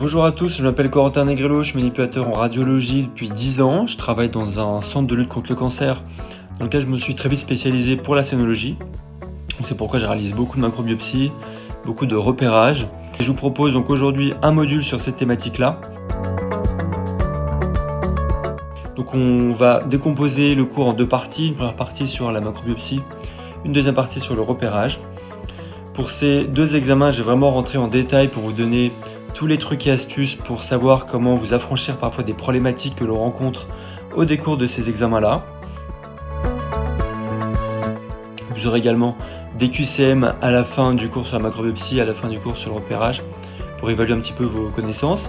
Bonjour à tous, je m'appelle Corentin Negrello, je suis manipulateur en radiologie depuis 10 ans. Je travaille dans un centre de lutte contre le cancer dans lequel je me suis très vite spécialisé pour la scénologie. C'est pourquoi je réalise beaucoup de macrobiopsie, beaucoup de repérage. Et je vous propose donc aujourd'hui un module sur cette thématique-là. Donc on va décomposer le cours en deux parties, une première partie sur la macrobiopsie, une deuxième partie sur le repérage. Pour ces deux examens, j'ai vraiment rentré en détail pour vous donner tous les trucs et astuces pour savoir comment vous affranchir parfois des problématiques que l'on rencontre au décours de ces examens-là. Vous aurez également des QCM à la fin du cours sur la macrobiopsie, à la fin du cours sur le repérage, pour évaluer un petit peu vos connaissances.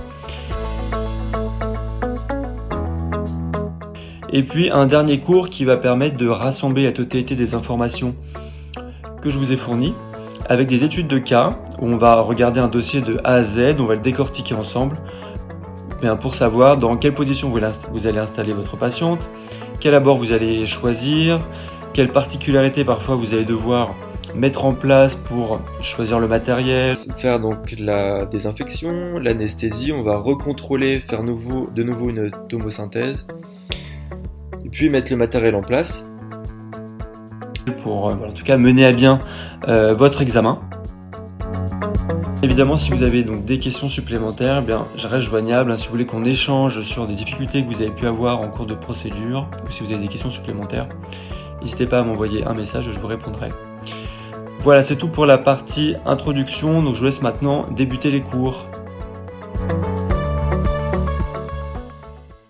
Et puis un dernier cours qui va permettre de rassembler la totalité des informations que je vous ai fournies, avec des études de cas, où on va regarder un dossier de A à Z, on va le décortiquer ensemble, pour savoir dans quelle position vous allez installer votre patiente, quel abord vous allez choisir, quelles particularités parfois vous allez devoir mettre en place pour choisir le matériel, faire donc la désinfection, l'anesthésie, on va recontrôler, faire de nouveau une tomosynthèse, et puis mettre le matériel en place pour en tout cas mener à bien votre examen. Évidemment, si vous avez donc des questions supplémentaires, je reste joignable. Si vous voulez qu'on échange sur des difficultés que vous avez pu avoir en cours de procédure, ou si vous avez des questions supplémentaires, n'hésitez pas à m'envoyer un message, je vous répondrai. Voilà, c'est tout pour la partie introduction, donc je vous laisse maintenant débuter les cours.